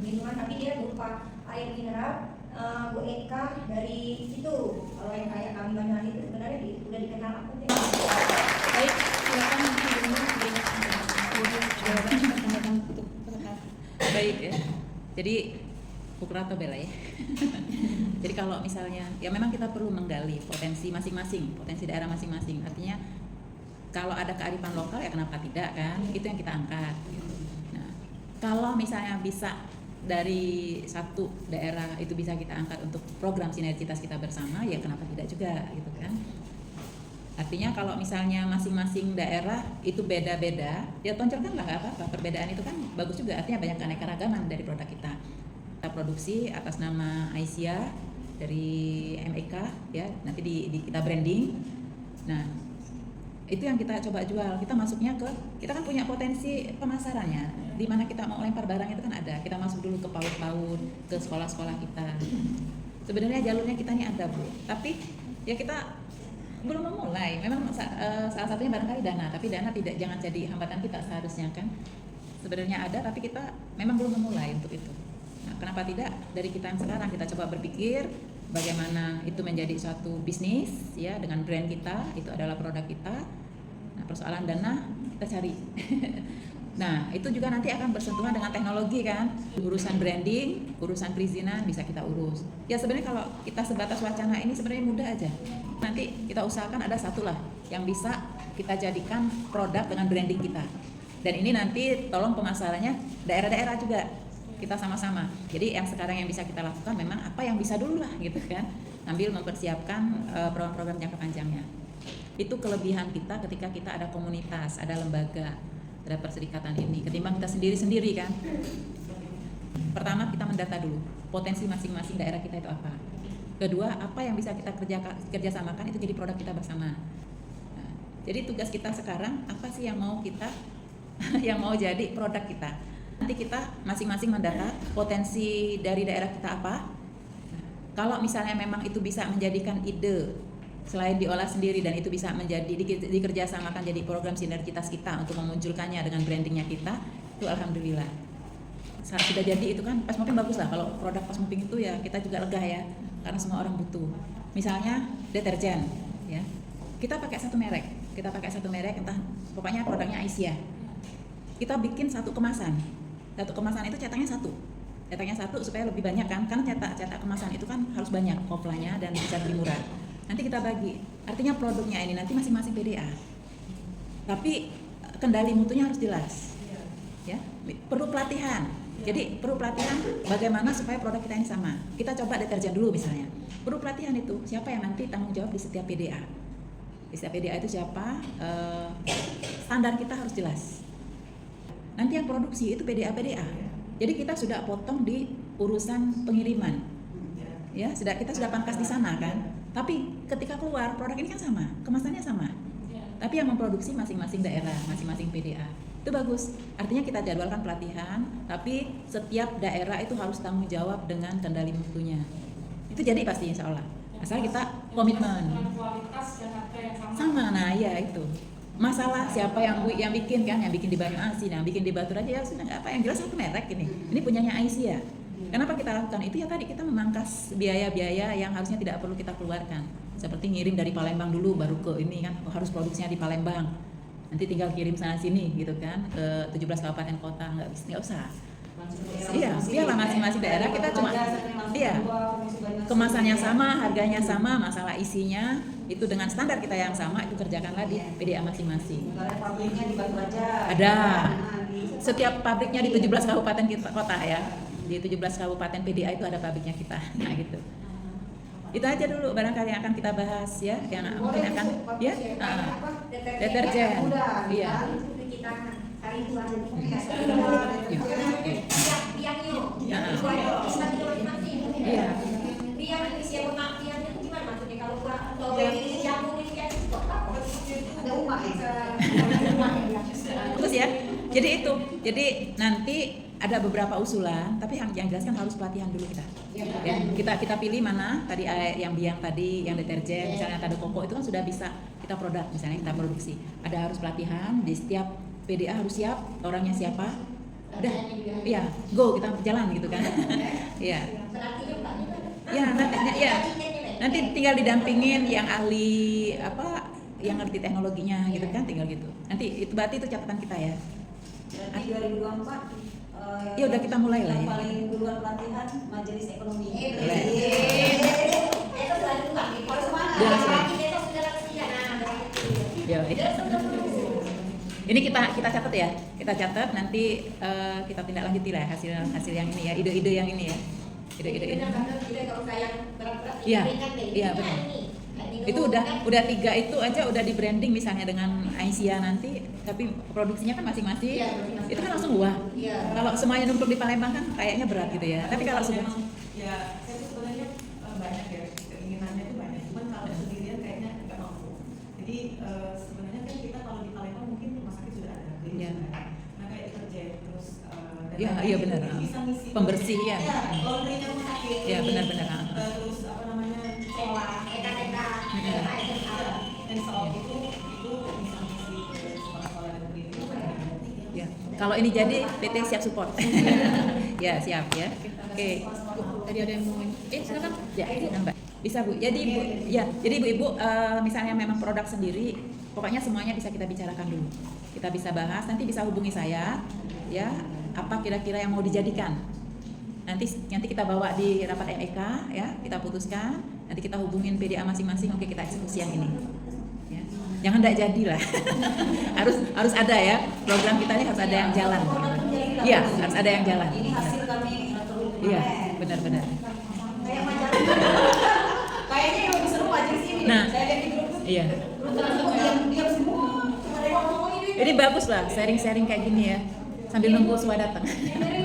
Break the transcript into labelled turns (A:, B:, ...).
A: minuman, tapi dia berupa air mineral. Bu Eka dari itu, kalau yang kayak kami Banjar itu sebenarnya udah dikenal aku.
B: Baik, silakan baik ya. Jadi Pukra atau Bella ya. Jadi kalau misalnya, ya memang kita perlu menggali potensi masing-masing, potensi daerah masing-masing. Artinya kalau ada kearifan lokal ya kenapa tidak kan? Itu yang kita angkat. Nah, kalau misalnya bisa dari satu daerah itu bisa kita angkat untuk program sinergitas kita bersama, ya kenapa tidak juga gitu kan? Artinya kalau misalnya masing-masing daerah itu beda-beda, ya tonjolkanlah, nggak apa-apa. Perbedaan itu kan bagus juga, artinya banyak keanekaragaman dari produk kita. Kita produksi atas nama Aisyah dari MEK ya, nanti kita branding. Nah, itu yang kita coba jual. Kita masuknya kita kan punya potensi pemasarannya. Di mana kita mau lempar barang itu kan ada. Kita masuk dulu ke PAUD, ke sekolah-sekolah kita. Sebenarnya jalurnya kita ini ada, Bu. Tapi ya kita belum memulai. Memang salah satunya barangkali dana, tapi dana jangan jadi hambatan kita seharusnya kan. Sebenarnya ada, tapi kita memang belum memulai untuk itu. Nah, kenapa tidak dari kita yang sekarang kita coba berpikir bagaimana itu menjadi suatu bisnis ya dengan brand kita, itu adalah produk kita. Nah, persoalan dana kita cari. Nah, itu juga nanti akan bersentuhan dengan teknologi kan. Urusan branding, urusan perizinan bisa kita urus. Ya sebenarnya kalau kita sebatas wacana ini sebenarnya mudah aja. Nanti kita usahakan ada satu lah yang bisa kita jadikan produk dengan branding kita. Dan ini nanti tolong pemasarannya daerah-daerah juga. Kita sama-sama. Jadi yang sekarang yang bisa kita lakukan memang apa yang bisa dulu lah gitu kan. Sambil mempersiapkan program-program jangka panjangnya. Itu kelebihan kita ketika kita ada komunitas, ada lembaga, ada perserikatan ini, ketimbang kita sendiri-sendiri kan. Pertama kita mendata dulu potensi masing-masing daerah kita itu apa. Kedua, apa yang bisa kita kerjasamakan itu jadi produk kita bersama. Nah, jadi tugas kita sekarang apa sih yang mau kita yang mau jadi produk kita. Nanti kita masing-masing mendata potensi dari daerah kita apa. Nah, kalau misalnya memang itu bisa menjadikan ide selain diolah sendiri dan itu bisa menjadi dikerjasamakan jadi program sinergitas kita untuk memunculkannya dengan brandingnya kita, itu alhamdulillah. Saat sudah jadi itu kan pas mopping bagus lah. Kalau produk pas mopping itu ya kita juga lega ya, karena semua orang butuh. Misalnya deterjen, ya kita pakai satu merek, entah pokoknya produknya Aisyah. Kita bikin satu kemasan itu cetaknya satu supaya lebih banyak kan, karena cetak kemasan itu kan harus banyak koplanya dan bisa lebih murah. Nanti kita bagi, artinya produknya ini nanti masing-masing PDA. Tapi kendali mutunya harus jelas, ya. Perlu pelatihan. Jadi perlu pelatihan bagaimana supaya produk kita ini sama. Kita coba deterjen dulu misalnya. Perlu pelatihan itu siapa yang nanti tanggung jawab di setiap PDA. Di setiap PDA itu siapa? Standar kita harus jelas. Nanti yang produksi itu PDA. Jadi kita sudah potong di urusan pengiriman. Ya, kita sudah pangkas di sana kan. Tapi ketika keluar produk ini kan sama, kemasannya sama. Tapi yang memproduksi masing-masing daerah, masing-masing PDA. Itu bagus. Artinya kita jadwalkan pelatihan, tapi setiap daerah itu harus tanggung jawab dengan kendali mutunya. Itu jadi pasti insya Allah. Asal kita komitmen.
C: Kualitas dan harga yang
B: sama. Nah, ya itu. Masalah siapa yang bikin kan, yang bikin di Banyu Asin, yang bikin di Batu Raja ya sudah nggak apa, yang jelas satu merek ini. Ini punyanya Aisyah. Kenapa kita lakukan itu? Ya tadi kita memangkas biaya-biaya yang harusnya tidak perlu kita keluarkan. Seperti ngirim dari Palembang dulu baru ke ini kan, harus produksinya di Palembang. Nanti tinggal kirim sana sini gitu kan ke 17 kabupaten kota, nggak usah. Iya, biarlah masing-masing daerah kita cuma kemasannya sama, harganya sama, masalah isinya itu dengan standar kita yang sama, itu kerjakanlah di PDA masing-masing.
A: Pabriknya di Batu Raja.
B: Ada. Setiap pabriknya di 17 kabupaten kota ya. Di 17 kabupaten PDA itu ada pabriknya kita. Nah gitu. Itu aja dulu barangkali yang akan kita bahas ya, yang mungkin akan ya deterjen. Iya. Terus ya. Jadi nanti ada beberapa usulan, tapi yang jelaskan harus pelatihan dulu kita. Ya, kita pilih mana tadi yang biang tadi, yang deterjen, misalnya tadi koko itu kan sudah bisa kita produk, misalnya kita produksi. Ada harus pelatihan di setiap PDA harus siap, orangnya siapa, udah, iya, go kita jalan gitu kan. Iya. Ya, nanti tinggal didampingin yang ahli apa, yang ngerti teknologinya gitu kan, tinggal gitu. Nanti itu berarti itu catatan kita ya.
A: Berarti 2024
B: Ya udah kita mulai lah ya.
A: paling duluan pelatihan majelis ekonomi.
B: Boleh. Ya, ini kita catat ya, kita catat nanti kita tindak lanjuti lah hasil yang ini ya, ide-ide yang ini ya, ide-ide ini. Iya, iya benar. Itu udah 3 itu aja udah di branding misalnya dengan Aisyah nanti, tapi produksinya kan masing-masing, itu kan langsung luar. Kalau semuanya numpuk di Palembang kan kayaknya berat gitu ya. Tapi kalau sudah
D: ya saya tuh sebenarnya banyak ya keinginannya tuh banyak, cuman kalau sendirian kayaknya nggak mampu. Jadi sebenarnya kan kita kalau di Palembang mungkin rumah sakit sudah ada,
B: Ya.
D: nah kayak deterjen terus
B: Ya, iya benar.
D: bisa ngisi
B: Pembersih ya.
D: laundrynya rumah sakit.
B: Ya, benar-benar.
D: Terus apa namanya sekolah, dan soal itu bisa ngisi ke sekolah-sekolah dan pendidikan.
B: Ya. Kalau ini jadi PT siap support. Ya, siap ya. Oke.
C: Tadi ada yang mau silakan.
B: Ya, Mbak. Bisa Bu. Jadi Bu, ya, jadi Ibu misalnya memang produk sendiri, pokoknya semuanya bisa kita bicarakan dulu. Kita bisa bahas, nanti bisa hubungi saya ya, apa kira-kira yang mau dijadikan. Nanti kita bawa di rapat MEK ya, kita putuskan, nanti kita hubungin PDA masing-masing, oke kita eksekusi yang ini. Ya. Jangan enggak jadilah. harus ada ya. Program kita ini harus ada yang jalan. Iya, harus ada yang jalan.
A: Ini hasil kami
B: Iya, benar-benar.
A: kayak majalah. Kayaknya yang lebih seru majelis ini.
B: Nah,
A: Saya lihat di grup.
B: Iya.
A: Diam semua. Cuma ada yang ngomong ini.
B: Ini bagus lah sharing-sharing kayak gini ya. Sambil nunggu Uswa datang.
A: Dari